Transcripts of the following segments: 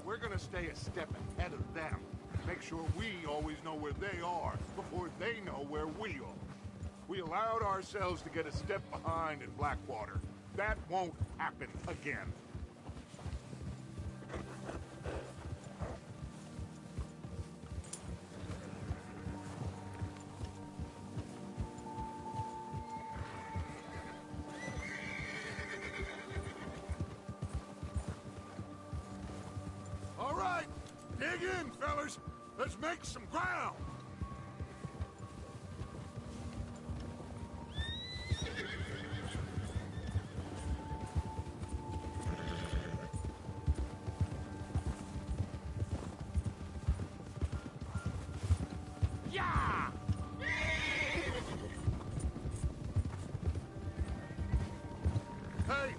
We're gonna stay a step ahead of them. Make sure we always know where they are before they know where we are. We allowed ourselves to get a step behind in Blackwater. That won't happen again. All right, dig in, fellas. Let's make some ground. Yeah! Hey,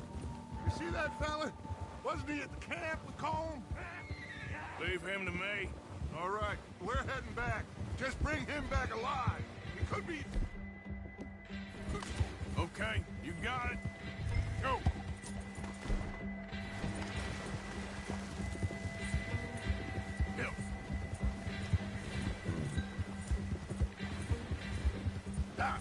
you see that fella? Wasn't he at the camp with Colm? Leave him to me. All right, we're heading back. Just bring him back alive. He could be... Okay, you got it. Go. Yep. Ah.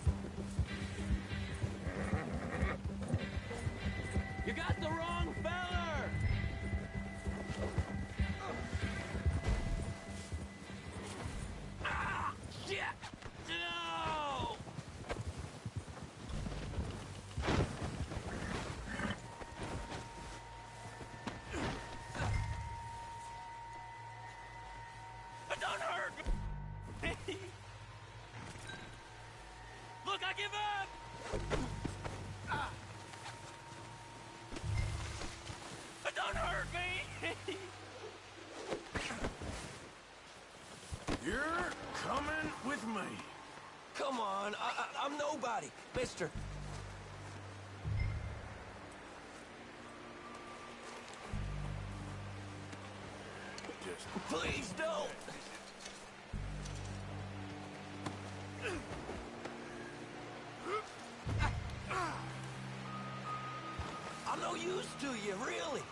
You got the wrong feller! Ah! Shit! No! Don't hurt me! Look, I give up! Ah. Don't hurt me! You're coming with me. Come on, I'm nobody, mister. Just Please don't! I'm no use to you, really.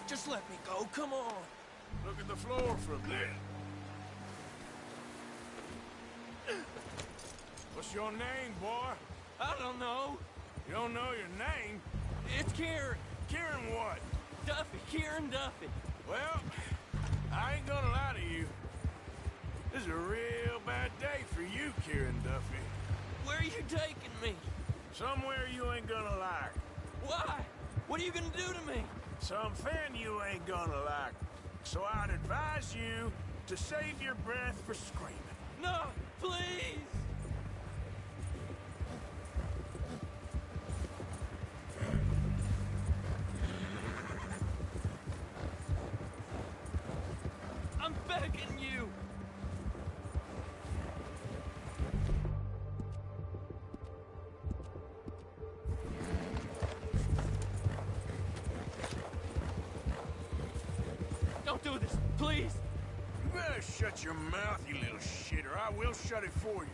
Just let me go, come on. look at the floor for a bit. What's your name, boy? I don't know. You don't know your name? It's Kieran. Kieran what? Duffy, Kieran Duffy. Well, I ain't gonna lie to you. This is a real bad day for you, Kieran Duffy. Where are you taking me? Somewhere you ain't gonna like. Why? What are you gonna do to me? Something you ain't gonna like. So I'd advise you to save your breath for screaming. No, please! I'm begging you! Don't do this, please! You better shut your mouth, you little shit, or I will shut it for you.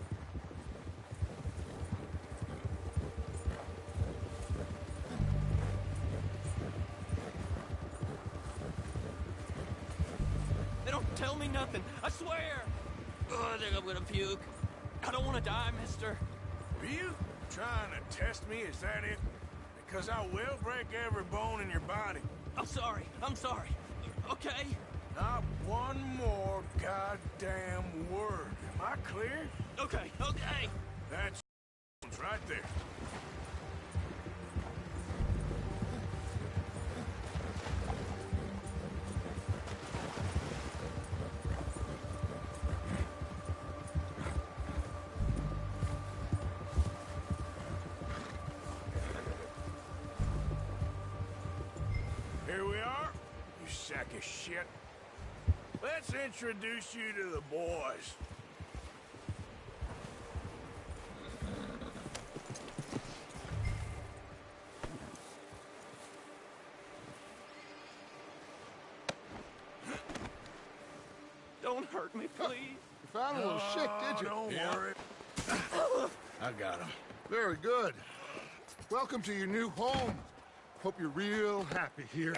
They don't tell me nothing, I swear! Oh, I think I'm gonna puke. I don't want to die, mister. Are you trying to test me? Is that it? Because I will break every bone in your body. I'm sorry, okay? Not one more goddamn word. Am I clear? Okay. That's right there. Here we are, you sack of shit. Let's introduce you to the boys. Don't hurt me, please. You found a little shit, did you? Don't Yeah. worry. I got him. Very good. Welcome to your new home. Hope you're real happy here.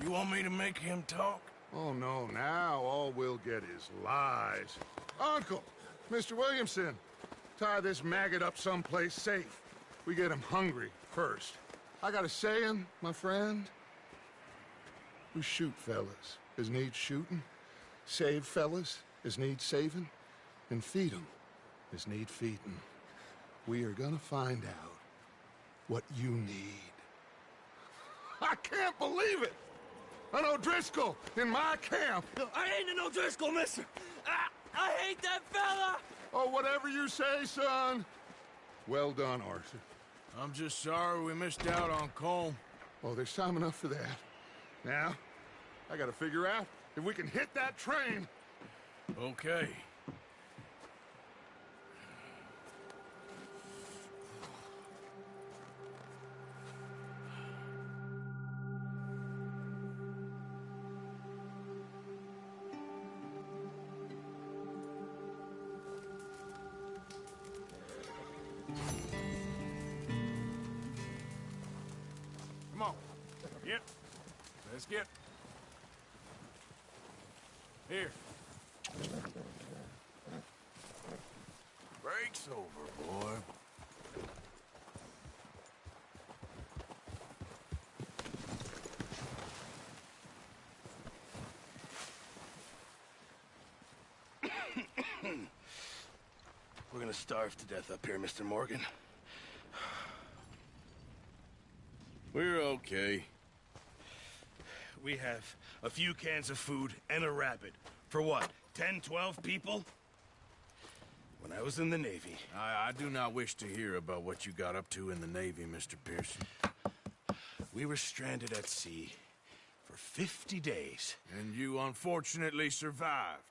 You want me to make him talk? Oh, no, now all we'll get is lies. Uncle, Mr. Williamson, tie this maggot up someplace safe. We get him hungry first. I got a saying, my friend. We shoot fellas as need shooting, save fellas as need saving, and feed 'em as need feeding. We are gonna find out what you need. I can't believe it! An O'Driscoll in my camp! I ain't an O'Driscoll, mister! I hate that fella! Oh, whatever you say, son. Well done, Arthur. I'm just sorry we missed out on Colm. Oh, there's time enough for that. Now, I gotta figure out if we can hit that train. Okay. Come on. Yep. Let's get. Here. Break's over, boy. We're gonna starve to death up here, Mr. Morgan. We're okay. We have a few cans of food and a rabbit. For what, 10, 12 people? When I was in the Navy... I do not wish to hear about what you got up to in the Navy, Mr. Pearson. We were stranded at sea for 50 days. And you unfortunately survived.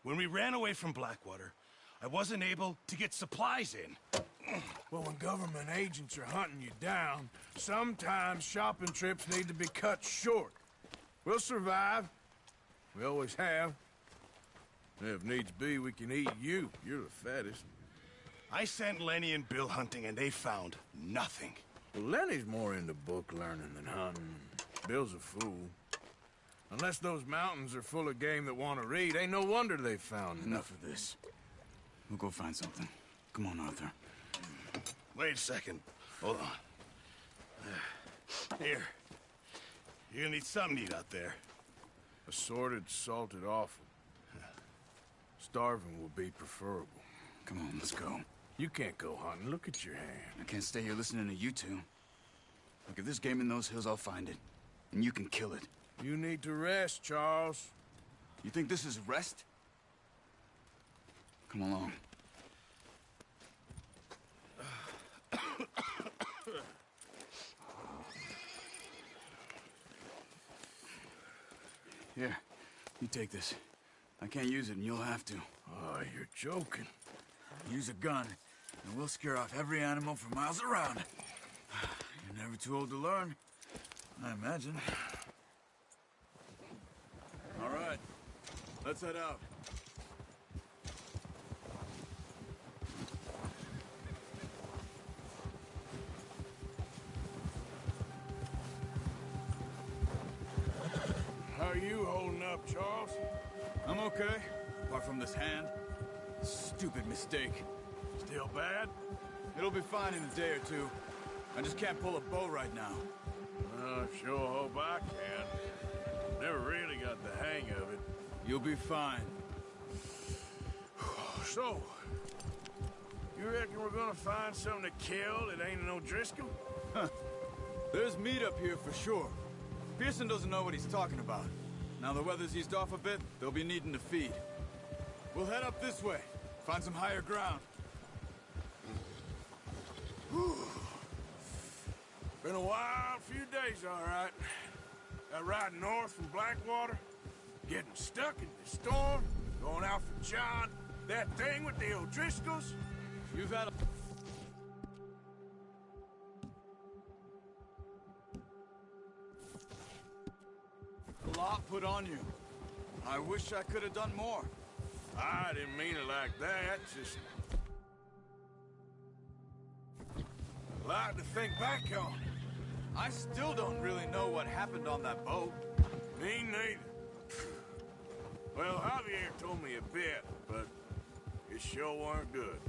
When we ran away from Blackwater, I wasn't able to get supplies in. Well, when government agents are hunting you down, sometimes shopping trips need to be cut short. We'll survive. We always have. If needs be, we can eat you. You're the fattest. I sent Lenny and Bill hunting, and they found nothing. Well, Lenny's more into book learning than hunting. Bill's a fool. Unless those mountains are full of game that want to read, ain't no wonder they found Enough of this. We'll go find something. Come on, Arthur. Wait a second. Hold on. Here. You're gonna need something to eat out there. assorted, salted offal. Starving will be preferable. Come on, let's go. You can't go hunting. Look at your hand. I can't stay here listening to you two. Look, if there's game in those hills, I'll find it. And you can kill it. You need to rest, Charles. You think this is rest? Come along. Here, you take this. I can't use it, and you'll have to. Oh, you're joking. Use a gun, and we'll scare off every animal for miles around. You're never too old to learn, I imagine. All right, let's head out. How are you holding up, Charles? I'm okay, apart from this hand. Stupid mistake. Still bad? It'll be fine in a day or two. I just can't pull a bow right now. Sure hope I can. Never really got the hang of it. You'll be fine. So, you reckon we're gonna find something to kill that ain't an O'Driscoll? There's meat up here for sure. Pearson doesn't know what he's talking about. Now the weather's eased off a bit, they'll be needing to feed. We'll head up this way, find some higher ground. Been a wild few days, all right. That ride north from Blackwater, getting stuck in the storm, going out for John, that thing with the O'Driscolls. You've had a lot put on you. I wish I could have done more. I didn't mean it like that, just Lot to think back on. I still don't really know what happened on that boat. Me neither. Well, Javier told me a bit, but it sure weren't good.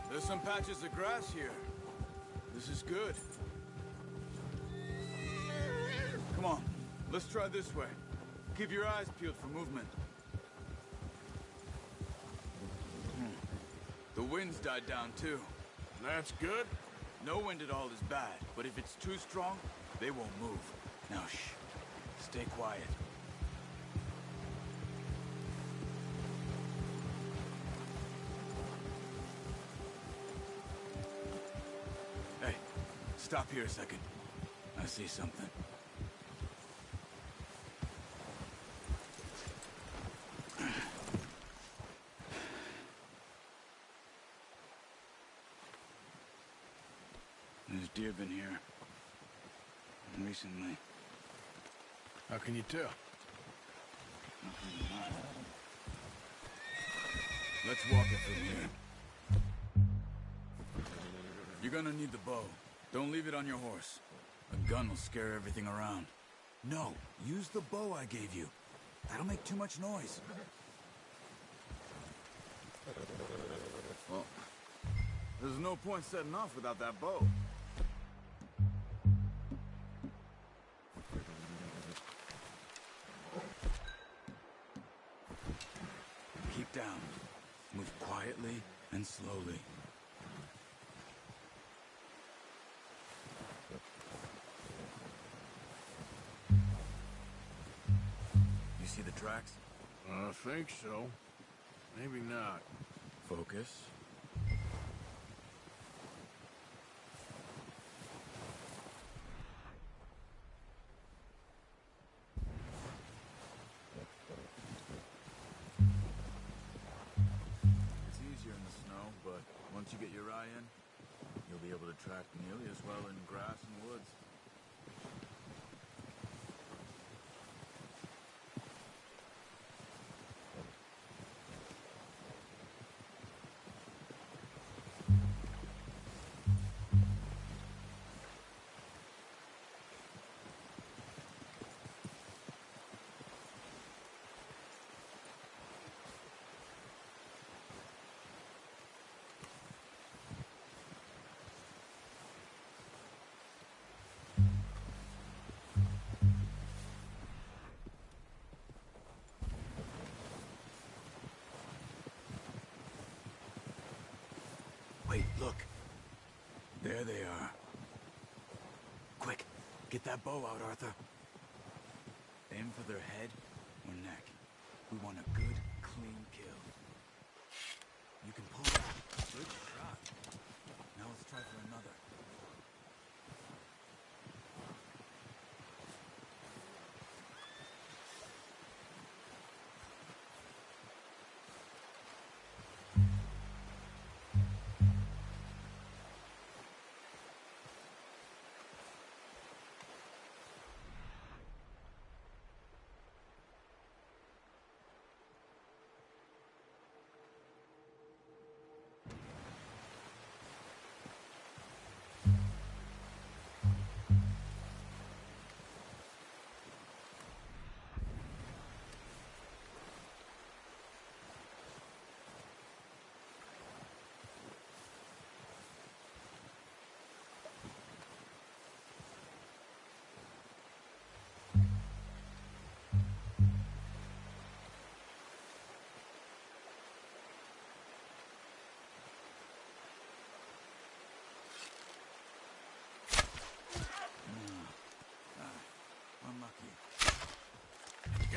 There's some patches of grass here. This is good. Come on, let's try this way. Keep your eyes peeled for movement. The wind's died down too. That's good. No wind at all is bad, but if it's too strong, they won't move. Now shh, stay quiet. Hey, stop here a second. I see something. There's deer been here. Recently. How can you tell? Let's walk it from here. You're gonna need the bow. Don't leave it on your horse. A gun will scare everything around. No, use the bow I gave you. That'll make too much noise. Well, there's no point setting off without that bow. Keep down. Move quietly and slowly. You see the tracks? I think so. Maybe not. Focus. It's easier in the snow, but once you get your eye in, you'll be able to track nearly as well in grass and woods. Wait, look. There they are. Quick, get that bow out, Arthur. Aim for their head or neck. We want a good, clean kill. You can pull back. Good shot. Now let's try for another.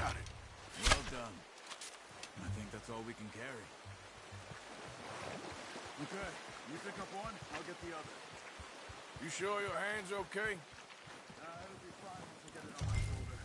got it. Well done. I think that's all we can carry. Okay, you pick up one, I'll get the other. You sure your hand's okay? It'll be fine once I get it on my shoulder.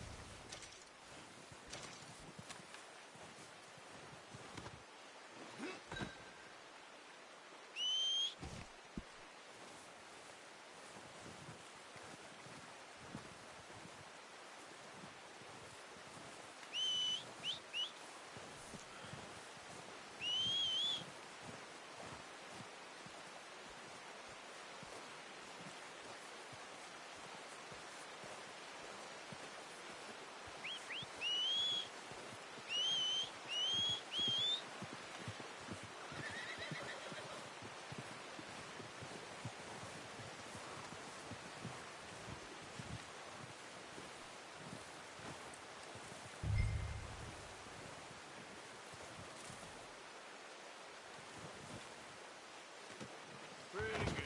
Pretty good.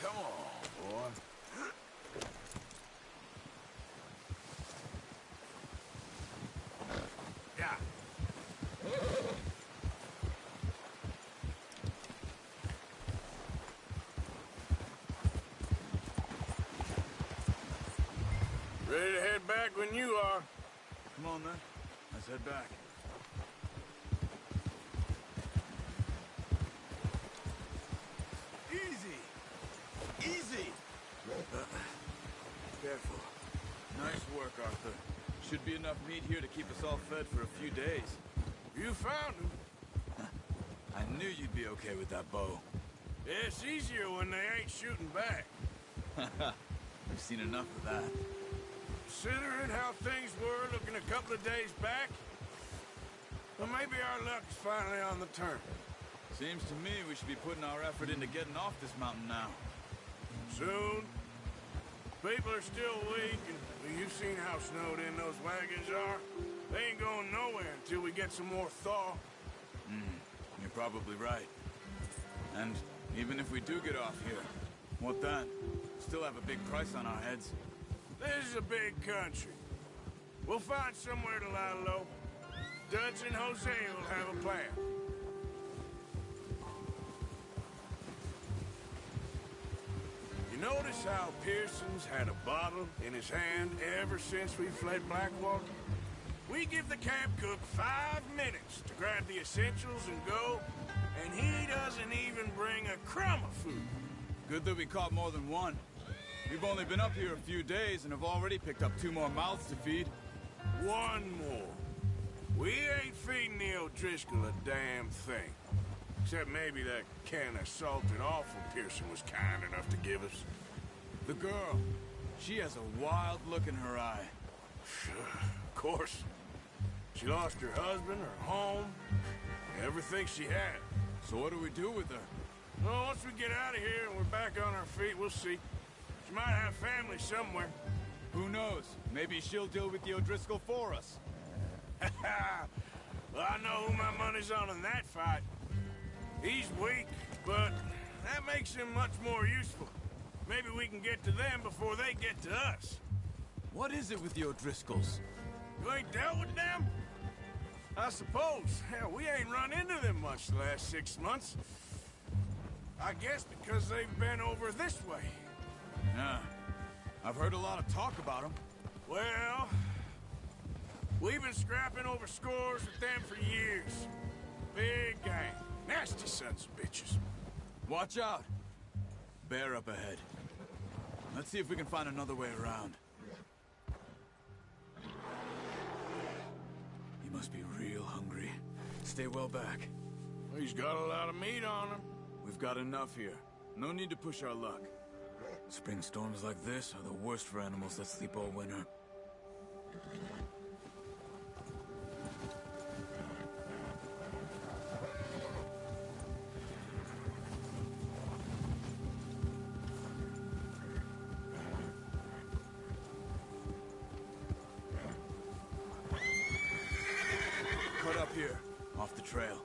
Come on, boy. Yeah. Ready to head back when you are. Come on, then. Let's head back. Easy! Easy! Careful. Nice work, Arthur. Should be enough meat here to keep us all fed for a few days. You found him. I knew you'd be okay with that bow. It's easier when they ain't shooting back. We've seen enough of that. Considering how things were looking a couple of days back, well, maybe our luck's finally on the turn. Seems to me we should be putting our effort into getting off this mountain now. Soon. People are still weak, and you've seen how snowed in those wagons are. They ain't going nowhere until we get some more thaw. You're probably right. And even if we do get off here, what then? Still have a big price on our heads. This is a big country. We'll find somewhere to lie low. Dutch and Jose will have a plan. You notice how Pearson's had a bottle in his hand ever since we fled Blackwater? We give the camp cook 5 minutes to grab the essentials and go, and he doesn't even bring a crumb of food. Good that we caught more than one. We've only been up here a few days and have already picked up 2 more mouths to feed. 1 more. We ain't feeding the O'Driscoll a damn thing. Except maybe that can of salted offal Pearson was kind enough to give us. The girl, she has a wild look in her eye. Of course. She lost her husband, her home, everything she had. So what do we do with her? Well, once we get out of here and we're back on our feet, we'll see. She might have family somewhere. Who knows? Maybe she'll deal with the O'Driscoll for us. Well, I know who my money's on in that fight. He's weak, but that makes him much more useful. Maybe we can get to them before they get to us. What is it with the O'Driscolls? You ain't dealt with them? I suppose. Hell, we ain't run into them much the last 6 months. I guess because they've been over this way. Yeah. I've heard a lot of talk about them. Well, we've been scrapping over scores with them for years. Big gang. Nasty sons of bitches. Watch out. Bear up ahead. Let's see if we can find another way around. He must be real hungry. Stay well back. He's got a lot of meat on him. We've got enough here. No need to push our luck. Spring storms like this are the worst for animals that sleep all winter. Cut up here, off the trail.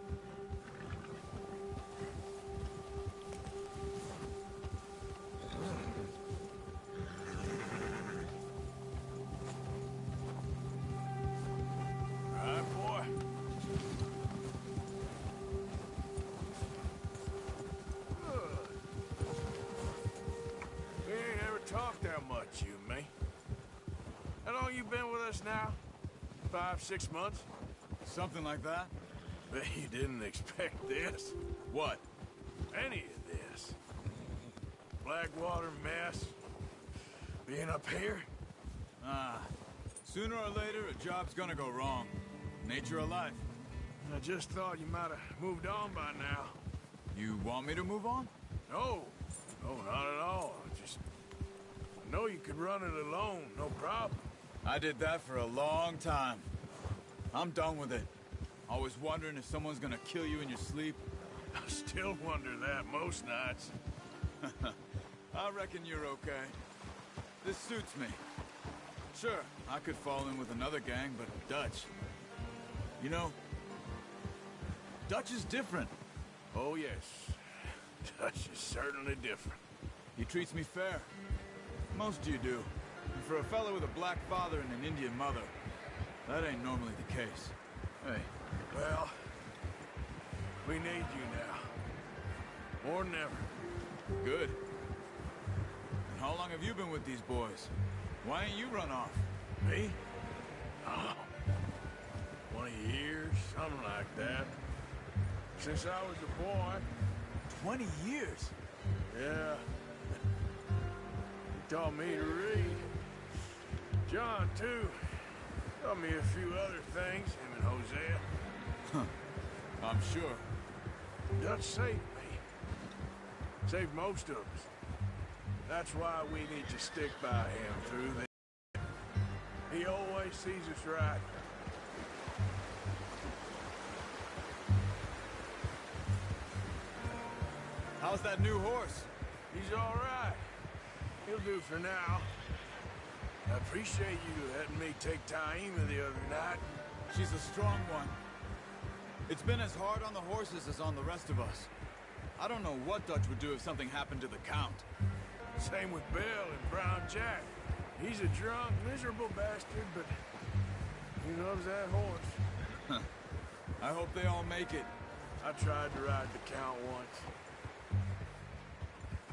That's you and me. How long you been with us now? 5, 6 months? Something like that? Bet you didn't expect this. What? Any of this. Blackwater mess. Being up here? Sooner or later, a job's gonna go wrong. Nature of life. I just thought you might have moved on by now. You want me to move on? No. No, not at all. I know you could run it alone, no problem. I did that for a long time. I'm done with it. Always wondering if someone's gonna kill you in your sleep. I still wonder that most nights. I reckon you're okay. This suits me. Sure, I could fall in with another gang, but Dutch... You know, Dutch is different. Oh, yes. Dutch is certainly different. He treats me fair. Most of you do. And for a fellow with a black father and an Indian mother, that ain't normally the case. Hey. Well, we need you now. More than ever. Good. And how long have you been with these boys? Why ain't you run off? Me? Oh, 20 years, something like that. Since I was a boy. 20 years? Yeah. He taught me to read. John, too. Taught me a few other things, him and Hosea. I'm sure. Dutch saved me. Saved most of us. That's why we need to stick by him through this. He always sees us right. How's that new horse? He's all right. He'll do for now. I appreciate you letting me take Taima the other night. She's a strong one. It's been as hard on the horses as on the rest of us. I don't know what Dutch would do if something happened to the Count. Same with Bill and Brown Jack. He's a drunk, miserable bastard, but he loves that horse. I hope they all make it. I tried to ride the Count once.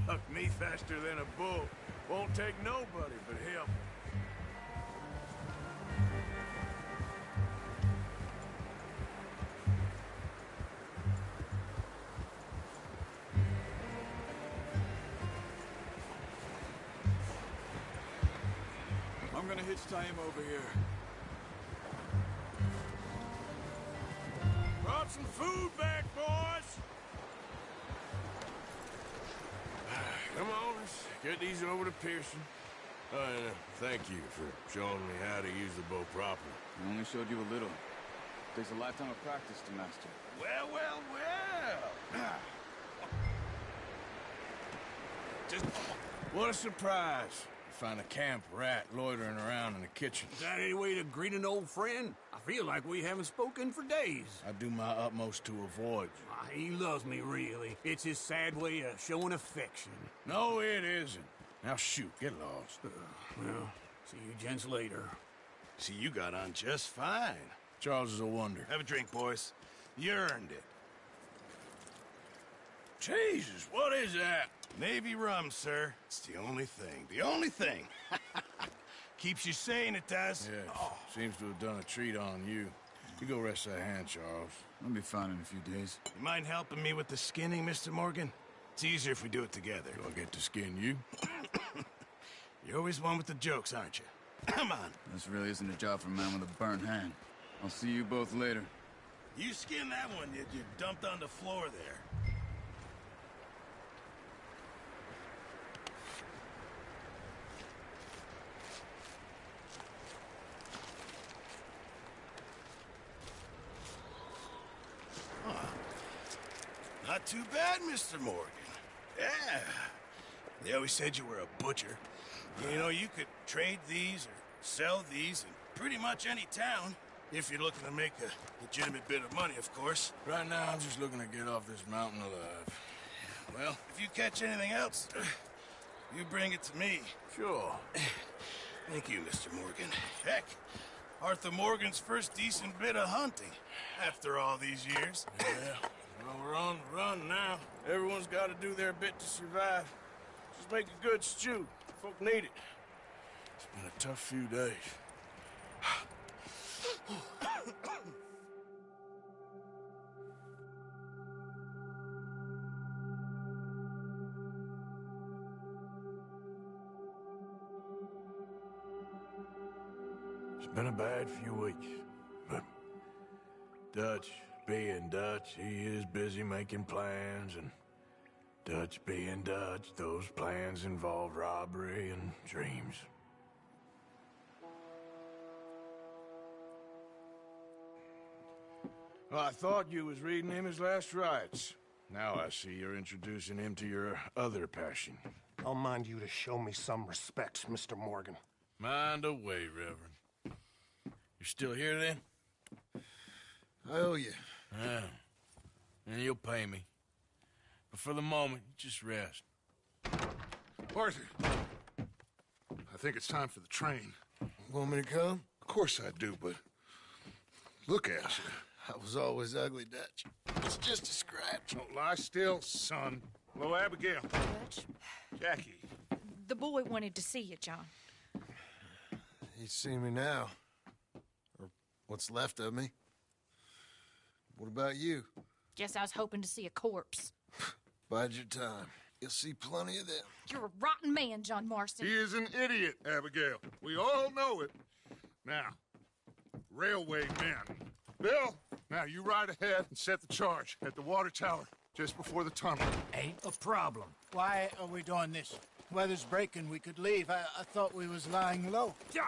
Bucked me faster than a bull. Won't take nobody but him. I'm gonna hitch tie him over here. Brought some food back, boys! Come on, let's get these over to Pearson. And thank you for showing me how to use the bow properly. I only showed you a little. Takes a lifetime of practice to master. Well, well, well! Just what a surprise. Find a camp rat loitering around in the kitchen. Is that any way to greet an old friend? I feel like we haven't spoken for days. I do my utmost to avoid you. He loves me, really. It's his sad way of showing affection. No, it isn't. Now shoot, get lost. Well, see you gents later. See, you got on just fine. Charles is a wonder. Have a drink, boys. You earned it. Jesus, what is that? Navy rum, sir. It's the only thing. The only thing. Keeps you sane, it does. Yes, seems to have done a treat on you. You go rest that hand, Charles. I'll be fine in a few days. You mind helping me with the skinning, Mr. Morgan? It's easier if we do it together. Do I get to skin you? You're always one with the jokes, aren't you? Come on. This really isn't a job for a man with a burnt hand. I'll see you both later. You skinned that one you dumped on the floor there. Not too bad, Mr. Morgan. Yeah. They always said you were a butcher. You know, you could trade these or sell these in pretty much any town. If you're looking to make a legitimate bit of money, of course. Right now, I'm just looking to get off this mountain alive. Well, if you catch anything else, you bring it to me. Sure. Thank you, Mr. Morgan. Heck, Arthur Morgan's first decent bit of hunting after all these years. Yeah. Well, we're on the run now. Everyone's got to do their bit to survive. Just make a good stew. Folk need it. Been a tough few days. It's been a bad few weeks, but Dutch being Dutch, he is busy making plans, and Dutch being Dutch, those plans involve robbery and dreams. Well, I thought you was reading him his last rites. Now I see you're introducing him to your other passion. I'll mind you to show me some respect, Mr. Morgan. Mind away, Reverend. You're still here, then? I owe you. Yeah. And you'll pay me. But for the moment, just rest. Arthur, I think it's time for the train. Want me to come? Of course I do, but look at you. I was always ugly, Dutch. It's just a scratch. Don't lie still, son. Hello, Abigail. Dutch, Jackie. the boy wanted to see you, John. He's seen me now. Or what's left of me. What about you? Guess I was hoping to see a corpse. Bide your time. You'll see plenty of them. You're a rotten man, John Marston. He is an idiot, Abigail. We all know it. Now, railway men. Bill, now you ride ahead and set the charge at the water tower just before the tunnel. Ain't a problem. Why are we doing this? Weather's breaking. We could leave. I thought we was lying low. Yeah,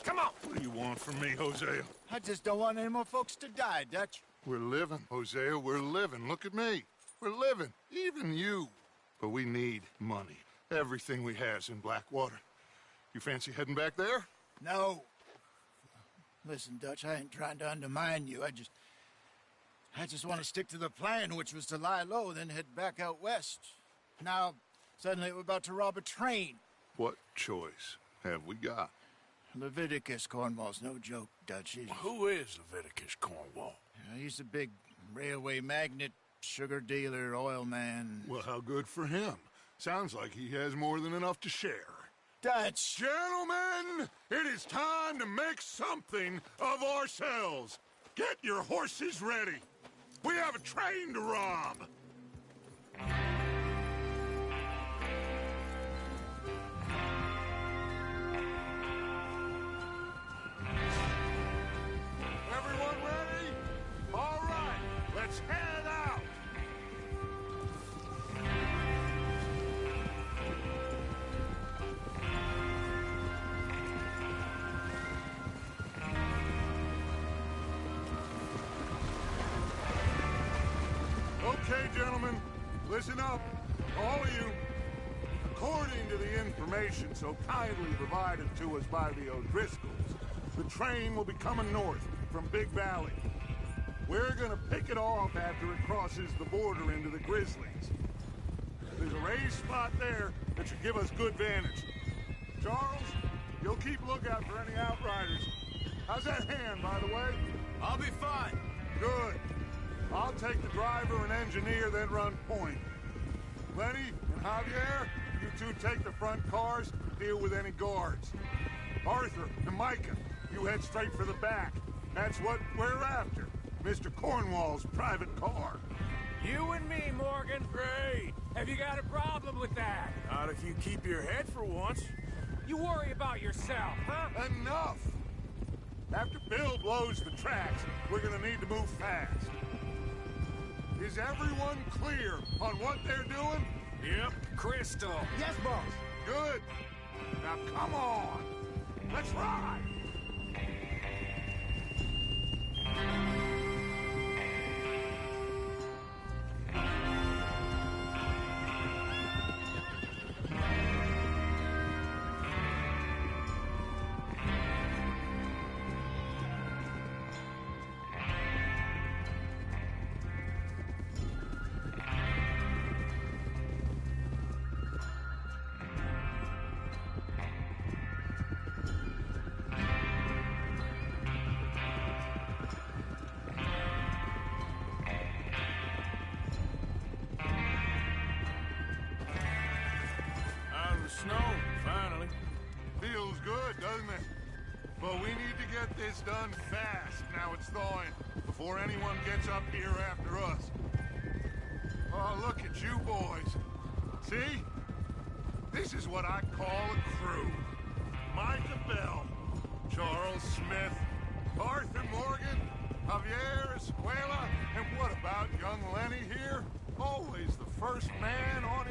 come on. What do you want from me, Hosea? I just don't want any more folks to die, Dutch. We're living, Hosea. We're living. Look at me. We're living. Even you. But we need money. Everything we has in Blackwater. You fancy heading back there? No. Listen, Dutch, I ain't trying to undermine you. I just want to stick to the plan, which was to lie low, then head back out west. Now, suddenly we're about to rob a train. What choice have we got? Leviticus Cornwall's no joke, Dutch. Who is Leviticus Cornwall? He's a big railway magnate, sugar dealer, oil man. Well, how good for him. Sounds like he has more than enough to share. Dutch! Gentlemen, it is time to make something of ourselves. Get your horses ready. We have a train to rob. Everyone ready? All right, let's head out. Okay, gentlemen, listen up, all of you. According to the information so kindly provided to us by the O'Driscolls, the train will be coming north from Big Valley. We're gonna pick it off after it crosses the border into the Grizzlies. There's a raised spot there that should give us good vantage. Charles, you'll keep lookout for any outriders. How's that hand, by the way? I'll be fine. Good. I'll take the driver and engineer, then run point. Lenny and Javier, you two take the front cars, deal with any guards. Arthur and Micah, you head straight for the back. That's what we're after. Mr. Cornwall's private car. You and me, Morgan. Great. Have you got a problem with that? Not if you keep your head for once. You worry about yourself, huh? Enough! After Bill blows the tracks, we're gonna need to move fast. Is everyone clear on what they're doing? Yep. Crystal. Yes, boss. Good. Now come on. Let's ride. Feels good, doesn't But we need to get this done fast, now it's thawing, before anyone gets up here after us. Oh, look at you boys. See? This is what I call a crew. Micah Bell, Charles Smith, Arthur Morgan, Javier Escuela, and what about young Lenny here? Always the first man on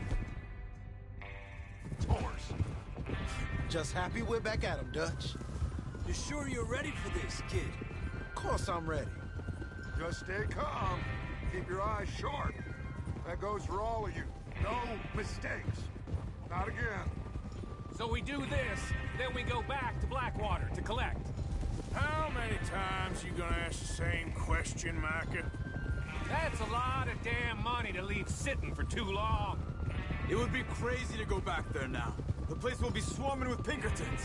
his horse. Just happy we're back at him, Dutch. You sure you're ready for this, kid? Of course I'm ready. Just stay calm. Keep your eyes sharp. That goes for all of you. No mistakes. Not again. So we do this, then we go back to Blackwater to collect. How many times you gonna ask the same question, Micah? That's a lot of damn money to leave sitting for too long. It would be crazy to go back there now. The place will be swarming with Pinkertons.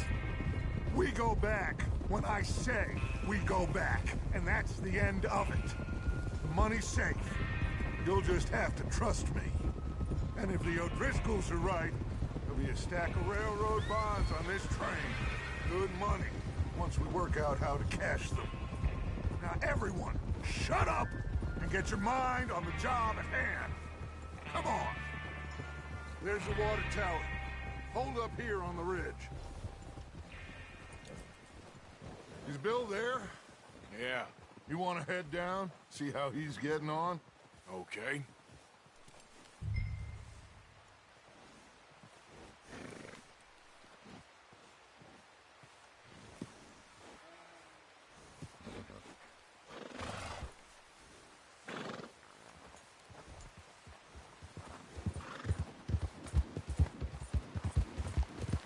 We go back when I say we go back, and that's the end of it. The money's safe. You'll just have to trust me. And if the O'Driscolls are right, there'll be a stack of railroad bonds on this train. Good money, once we work out how to cash them. Now everyone, shut up and get your mind on the job at hand. Come on. There's the water tower. Hold up here on the ridge. Is Bill there? Yeah. You want to head down, see how he's getting on? Okay.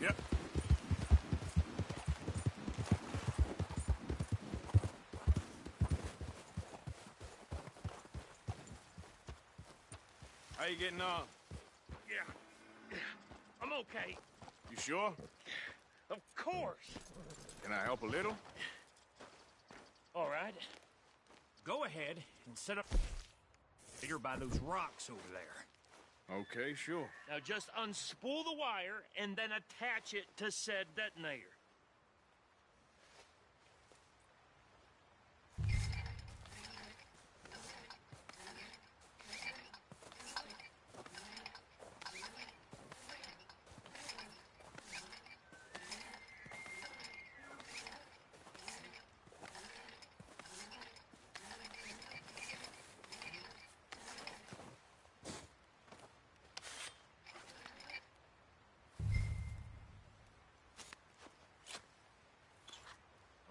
Yep. How you getting on? Yeah, I'm okay. You sure? Of course. Can I help a little? All right. Go ahead and set up here by those rocks over there. Okay, sure. Now just unspool the wire and then attach it to said detonator.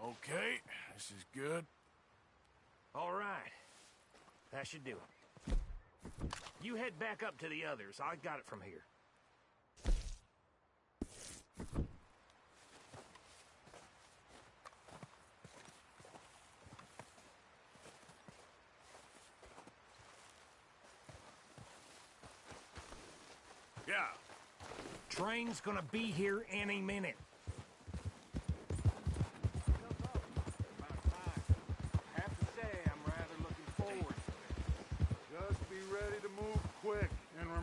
Okay, this is good. All right. That should do it. You head back up to the others. I got it from here. Yeah. Train's gonna be here any minute.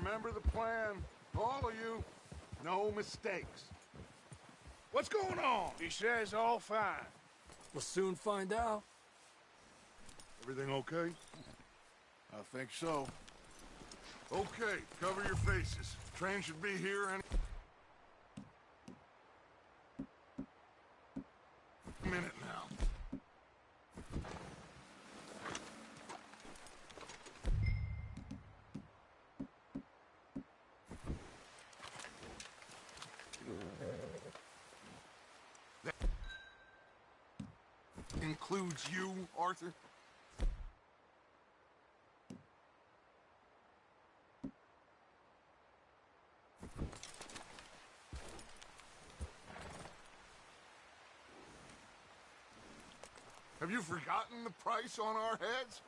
Remember the plan, all of you. No mistakes. What's going on? He says all fine. We'll soon find out. Everything okay? I think so. Okay, cover your faces. Train should be here any minute now. Includes you, Arthur? Have you forgotten the price on our heads?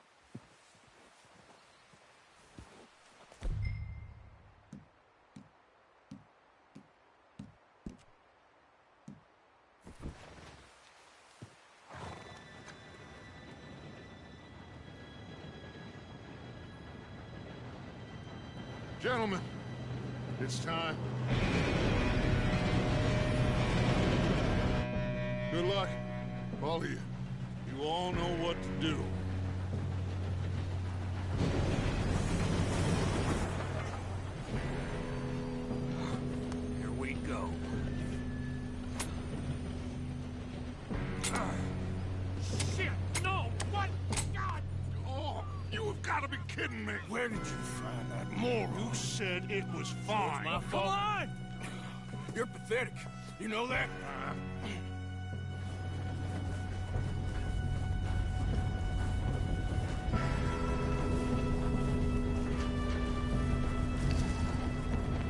Gentlemen, it's time. Good luck. All of you, you all know what to do. Here we go. Shit! No! What? God! Oh, you have got to be kidding me. Where did you find that moron? You said it was fine. My fault. Come on! You're pathetic. You know that?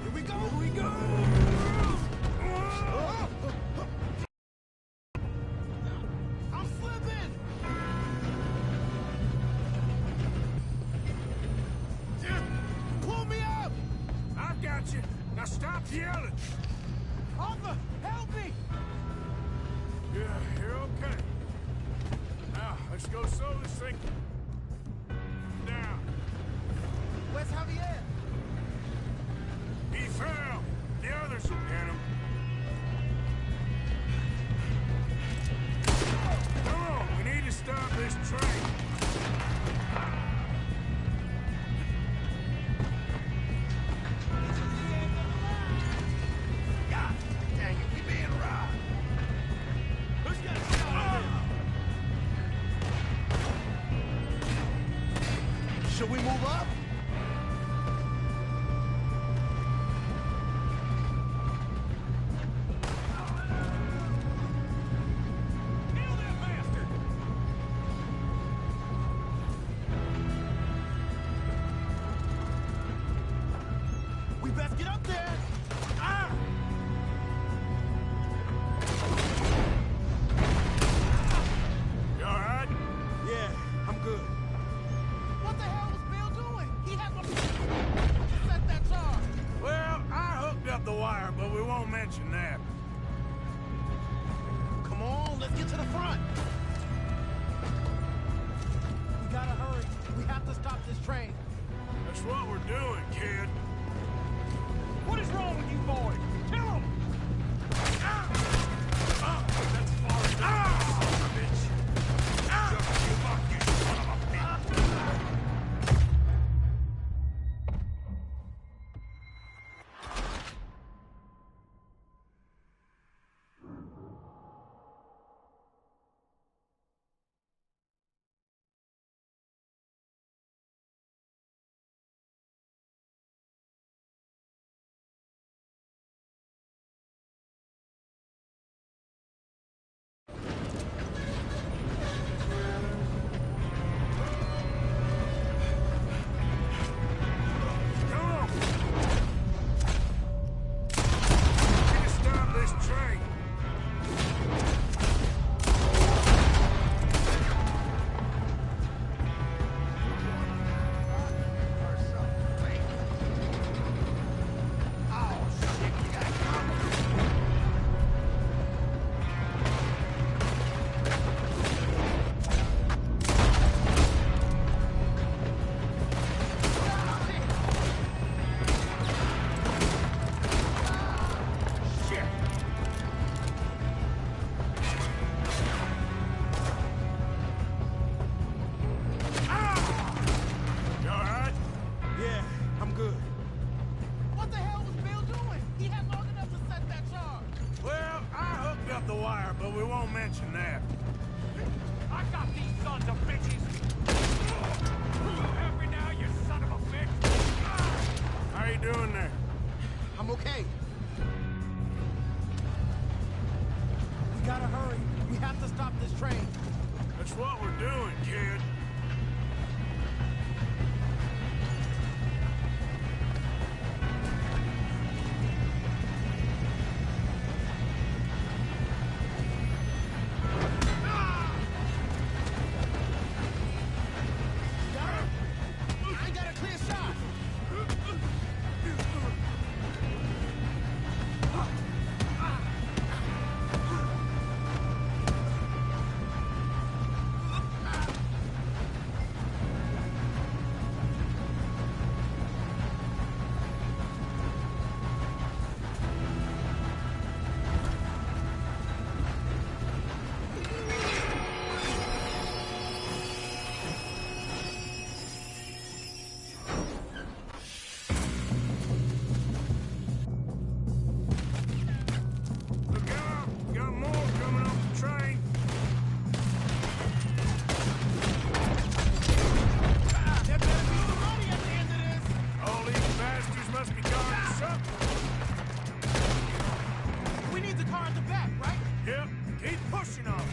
Here we go! Here we go! I'm slipping! Pull me up! I got you. Now stop yelling. Arthur, help me! Yeah, you're okay. Now, let's go slow this thing down. Where's Javier? He fell. The others will get him. Come on, we need to stop this train. God dang it, we being robbed. Who's got a shot? Should we move up? Nail that bastard! We best get up there! Ah! You all right? Yeah, I'm good. What the hell was Bill doing? He had no set that charge. Well, I hooked up the wire, but we won't mention that. Come on, let's get to the front. We gotta hurry. We have to stop this train. That's what we're doing, kid. What is wrong with you boys? Tell them! That's far enough, son of a bitch. Just give up, you son of a bitch. Come on. We need to stop this train. You all right? Yeah, I'm good. What the hell was Bill doing? He had long enough to set that charge. Well, I hooked up the wire, but we won't mention that. I got these sons of bitches! You have me now, you son of a bitch! How you doing there? I'm okay. We gotta hurry. We have to stop this train. That's what we're doing, kid. I got a clear shot. pushing on them.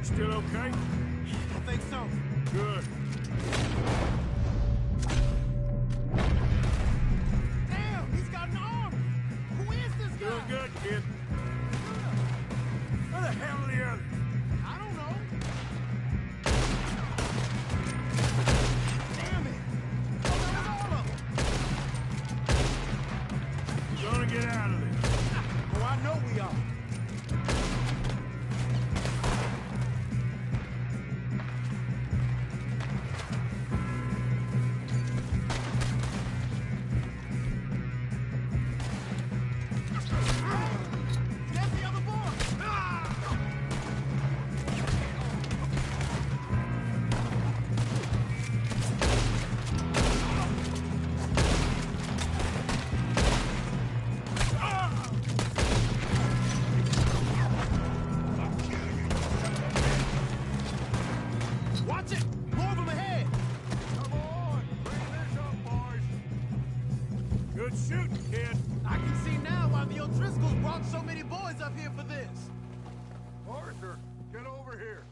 Still okay? I think so. Good. Damn, he's got an army. Who is this guy? Doing good, kid. Where the hell are the others? I don't know. Damn it. Oh, that was all of them. Gonna get out of this. Oh, I know we are. Get the other boy. Watch it! More of them ahead! Come on! Bring this up, boys! Good shooting, kid. I can see now why the O'Driscolls brought so many boys up here for this. Arthur, get over here.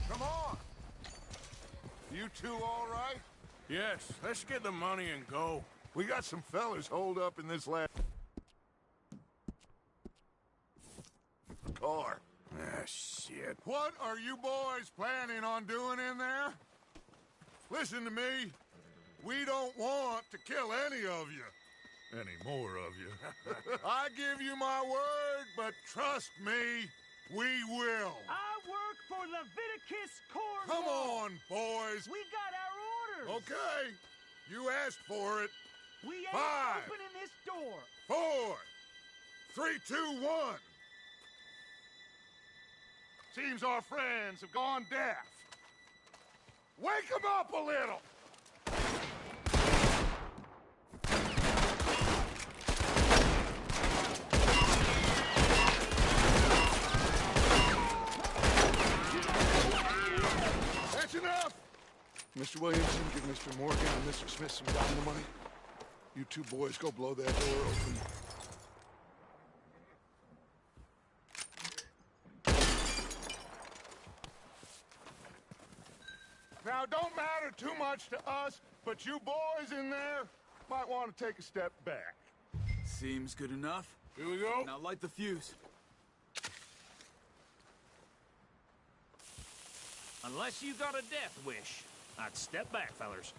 Come on! You two all right? Yes, let's get the money and go. We got some fellas holed up in this last car. Ah, shit. What are you boys planning on doing in there? Listen to me. We don't want to kill any of you. Any more of you. I give you my word, but trust me, we will. I work for Leviticus Corps. Come on, boys. We got our orders. Okay. You asked for it. We ain't 5, opening this door. 4, 3, 2, 1. Seems our friends have gone deaf. Wake them up a little. That's enough. Mr. Williamson, give Mr. Morgan and Mr. Smith some dynamite. You two boys go blow that door open. Now, don't matter too much to us, but you boys in there might want to take a step back. Seems good enough. Here we go. Now light the fuse. Unless you got a death wish, I'd step back, fellers.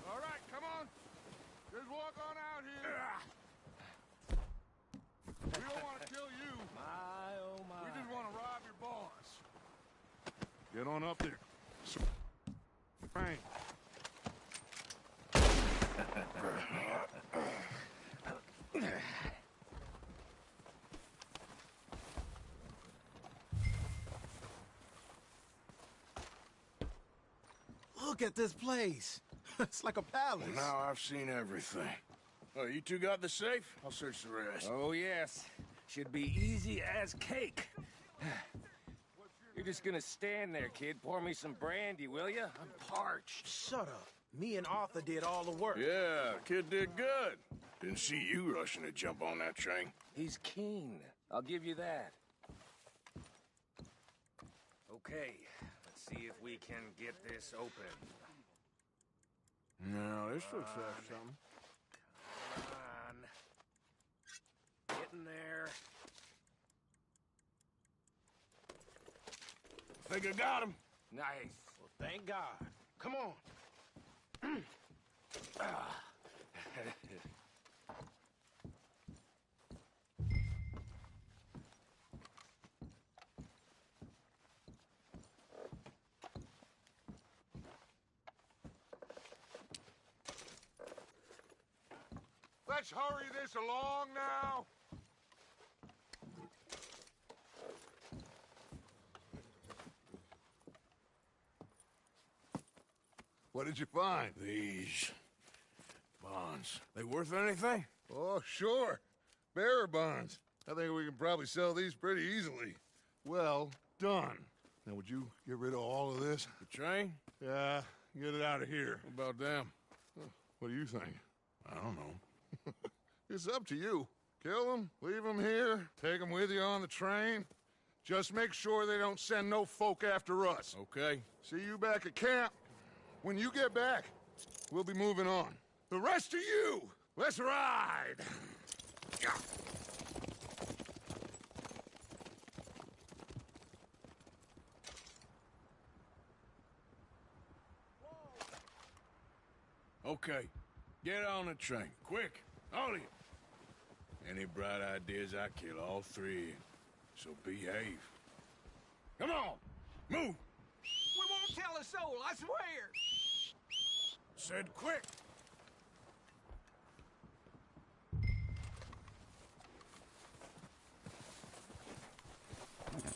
All right, come on. Just walk on out here. We don't want to kill you. My, oh my. We just want to rob your boss. Get on up there. Frank. Look at this place. It's like a palace. Now I've seen everything. Oh, you two got the safe? I'll search the rest. Oh, yes. Should be easy as cake. You're just gonna stand there, kid. Pour me some brandy, will you? I'm parched. Shut up. Me and Arthur did all the work. Yeah, kid did good. Didn't see you rushing to jump on that train. He's keen. I'll give you that. Okay, let's see if we can get this open. No, this looks like something. Come on. Get in there. Think I got him. Nice. Well, thank God. Come on. Let's hurry this along now. What did you find? These bonds. They worth anything? Oh, sure. Bearer bonds. I think we can probably sell these pretty easily. Well done. Now, would you get rid of all of this? The train? Yeah, get it out of here. What about them? What do you think? I don't know. It's up to you. Kill them, leave them here, take them with you on the train. Just make sure they don't send no folk after us. Okay. See you back at camp. When you get back, we'll be moving on. The rest of you, let's ride! Yeah. Okay. Get on the train. Quick. All of you. Any bright ideas, I kill all three. So behave. Come on! Move! We won't tell a soul, I swear! Said quick!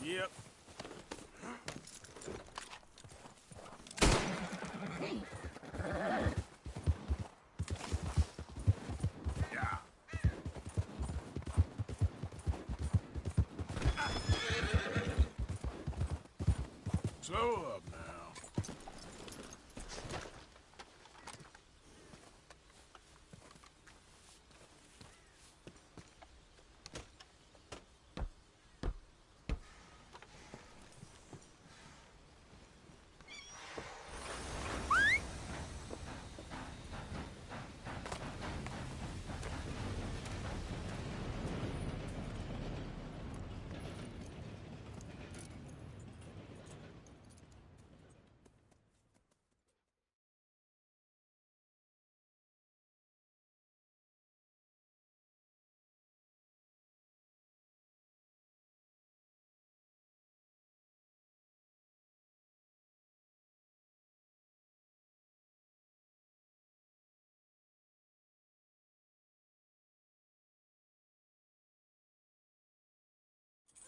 Yep. Slow up now.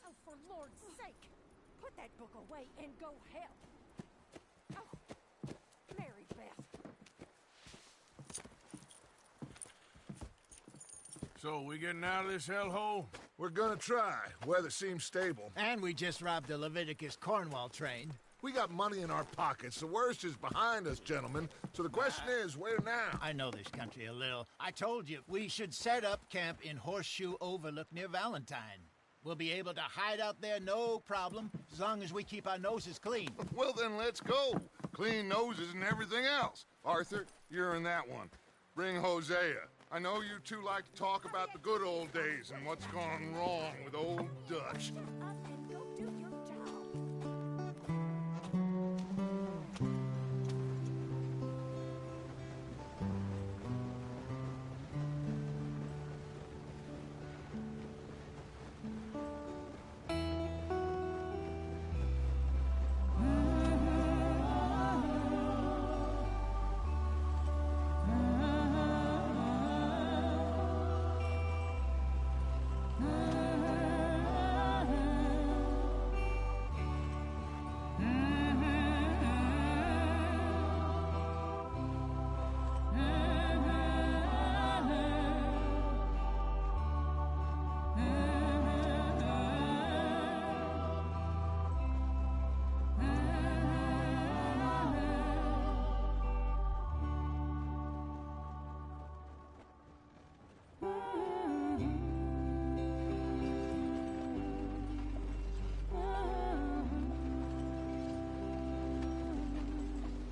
Oh, for Lord's sake, put that book away and go help. Oh, Mary Beth. So, we getting out of this hellhole? We're gonna try. Weather seems stable. And we just robbed the Leviticus Cornwall train. We got money in our pockets. The worst is behind us, gentlemen. So the question is, where now? I know this country a little. I told you, we should set up camp in Horseshoe Overlook near Valentine. We'll be able to hide out there, no problem, as long as we keep our noses clean. Well, then let's go. Clean noses and everything else. Arthur, you're in that one. Bring Hosea. I know you two like to talk about the good old days and what's gone wrong with old Dutch.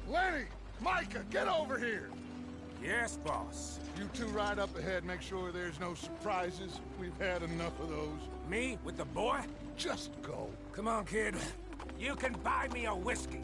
Lenny! Micah, get over here! Yes, boss. You two ride up ahead, make sure there's no surprises. We've had enough of those. Me with the boy? Just go. Come on, kid. You can buy me a whiskey.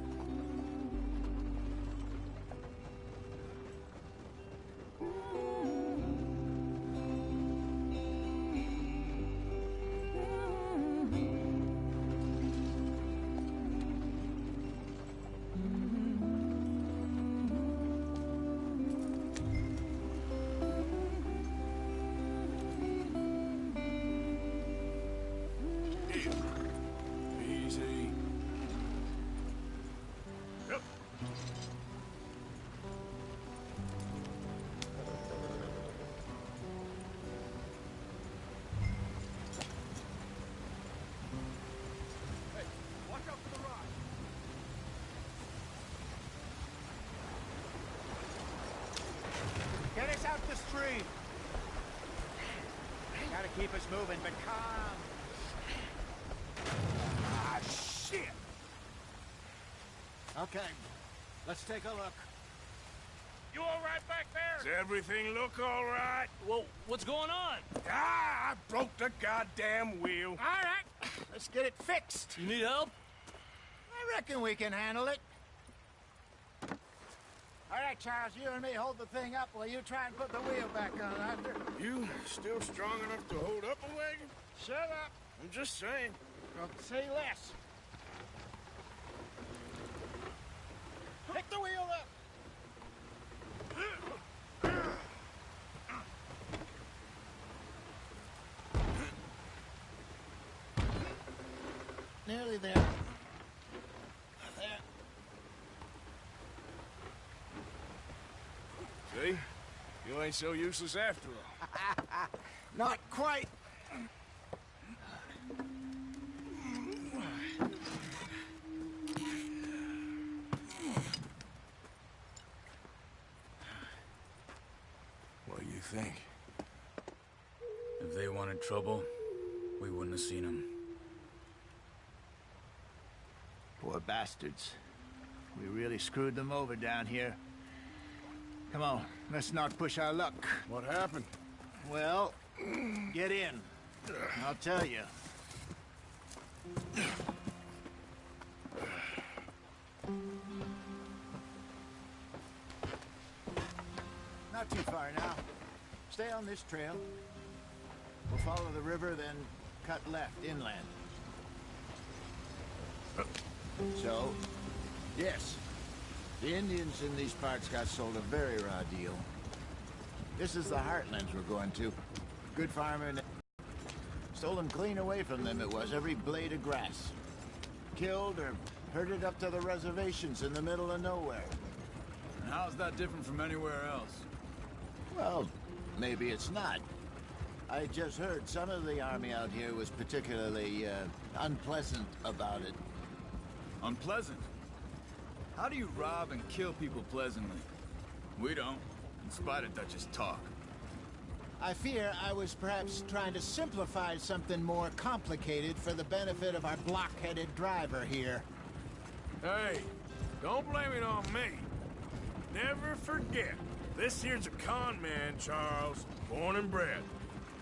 breathe. Gotta keep us moving, but calm. Ah, shit! Okay, let's take a look. You all right back there? Does everything look all right? Well, what's going on? Ah, I broke the goddamn wheel. All right, let's get it fixed. You need help? I reckon we can handle it. All right, Charles, you and me hold the thing up while you try and put the wheel back on after. You still strong enough to hold up a wagon? Shut up. I'm just saying. Well, say less. Pick the wheel up. Nearly there. There. See? You ain't so useless after all. Not quite. What do you think? If they wanted trouble, we wouldn't have seen them. Poor bastards. We really screwed them over down here. Come on, let's not push our luck. What happened? Well, get in. I'll tell you. Not too far now. Stay on this trail. We'll follow the river, then cut left inland. So, yes, the Indians in these parts got sold a very raw deal. This is the heartlands we're going to. Good farmer, stolen clean away from them it was, every blade of grass. Killed or herded up to the reservations in the middle of nowhere. And how's that different from anywhere else? Well, maybe it's not. I just heard some of the army out here was particularly, unpleasant about it. Unpleasant? How do you rob and kill people pleasantly? We don't, in spite of Dutch's talk. I fear I was perhaps trying to simplify something more complicated for the benefit of our block-headed driver here. Hey, don't blame it on me. Never forget, this here's a con man, Charles, born and bred.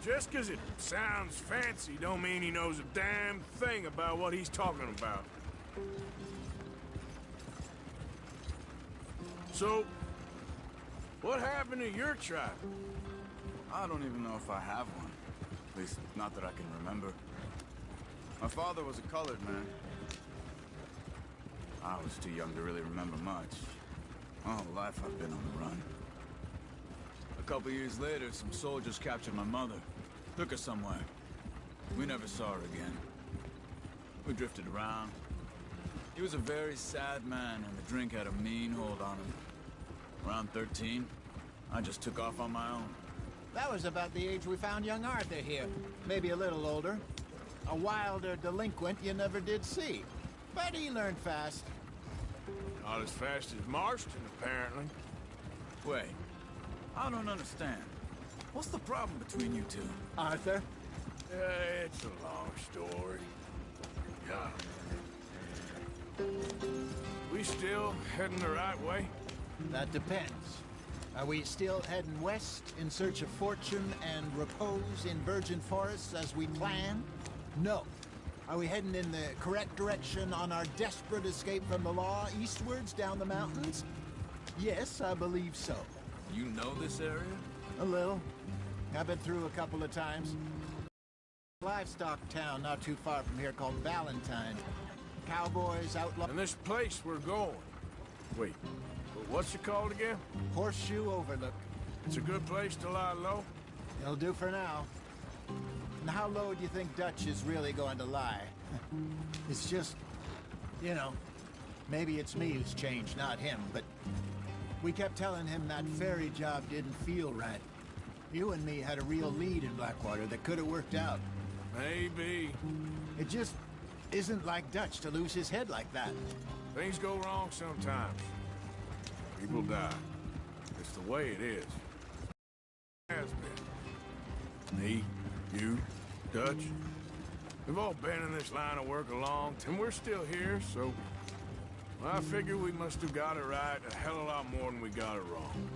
Just 'cause it sounds fancy don't mean he knows a damn thing about what he's talking about. So, what happened to your tribe? I don't even know if I have one. At least, not that I can remember. My father was a colored man. I was too young to really remember much. My whole life I've been on the run. A couple years later, some soldiers captured my mother. Took her somewhere. We never saw her again. We drifted around. He was a very sad man, and the drink had a mean hold on him. Around 13, I just took off on my own. That was about the age we found young Arthur here. Maybe a little older. A wilder delinquent you never did see. But he learned fast. Not as fast as Marston, apparently. Wait, I don't understand. What's the problem between you two? Arthur? It's a long story. Yeah. We still heading the right way? That depends. Are we still heading west in search of fortune and repose in virgin forests as we planned? No. Are we heading in the correct direction on our desperate escape from the law eastwards down the mountains? Yes, I believe so. You know this area? A little. I've been through a couple of times. Livestock town not too far from here called Valentine. Cowboys, outlaws... And this place we're going. Wait, what's it called again? Horseshoe Overlook. It's a good place to lie low? It'll do for now. And how low do you think Dutch is really going to lie? It's just, you know, maybe it's me who's changed, not him, but we kept telling him that ferry job didn't feel right. You and me had a real lead in Blackwater that could have worked out. Maybe. It just isn't like Dutch to lose his head like that. Things go wrong sometimes. People die. It's the way it is. has been. Me, you, Dutch. We've all been in this line of work a long time. And we're still here, so... I figure we must have got it right a hell of a lot more than we got it wrong.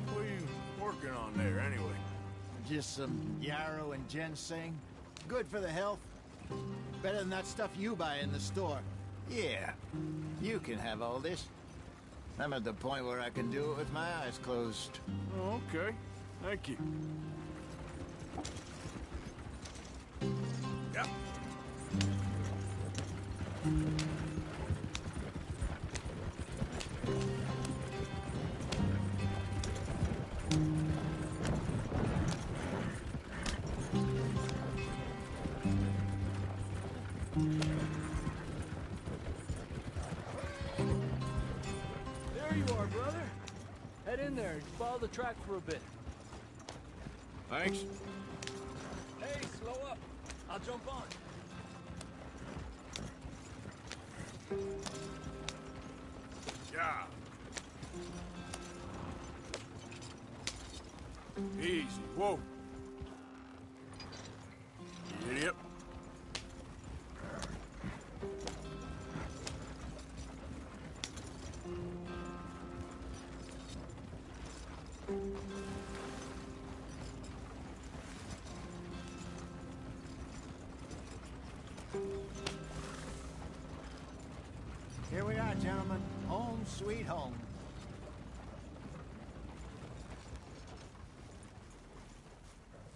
What are you working on there, anyway? Just some yarrow and ginseng. Good for the health. Better than that stuff you buy in the store. Yeah, you can have all this. I'm at the point where I can do it with my eyes closed. Oh, okay. Thank you. Yep. There you are, brother. Head in there and follow the track for a bit. Thanks. Hey, slow up. I'll jump on. Yeah. Easy. Whoa. Idiot. Here we are, gentlemen. Home sweet home.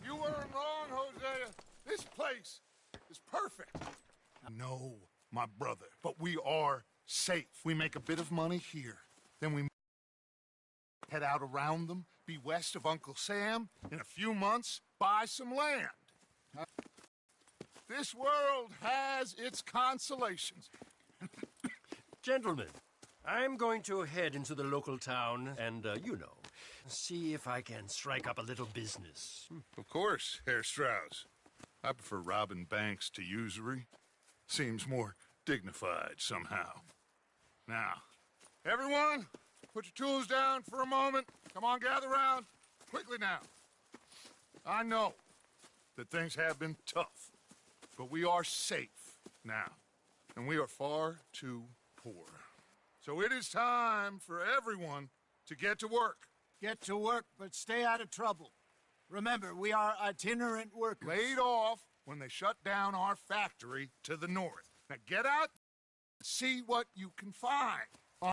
You weren't wrong, Hosea. This place is perfect. No, my brother, but we are safe. We make a bit of money here. Then we head out around them, be west of Uncle Sam. In a few months, buy some land. This world has its consolations. Gentlemen, I'm going to head into the local town and, see if I can strike up a little business. Of course, Herr Strauss. I prefer robbing banks to usury. Seems more dignified somehow. Now, everyone, put your tools down for a moment. Come on, gather round. Quickly now. I know that things have been tough, but we are safe now, and we are far too poor. So it is time for everyone to get to work. Get to work, but stay out of trouble. Remember, we are itinerant workers. Laid off when they shut down our factory to the north. Now get out and see what you can find.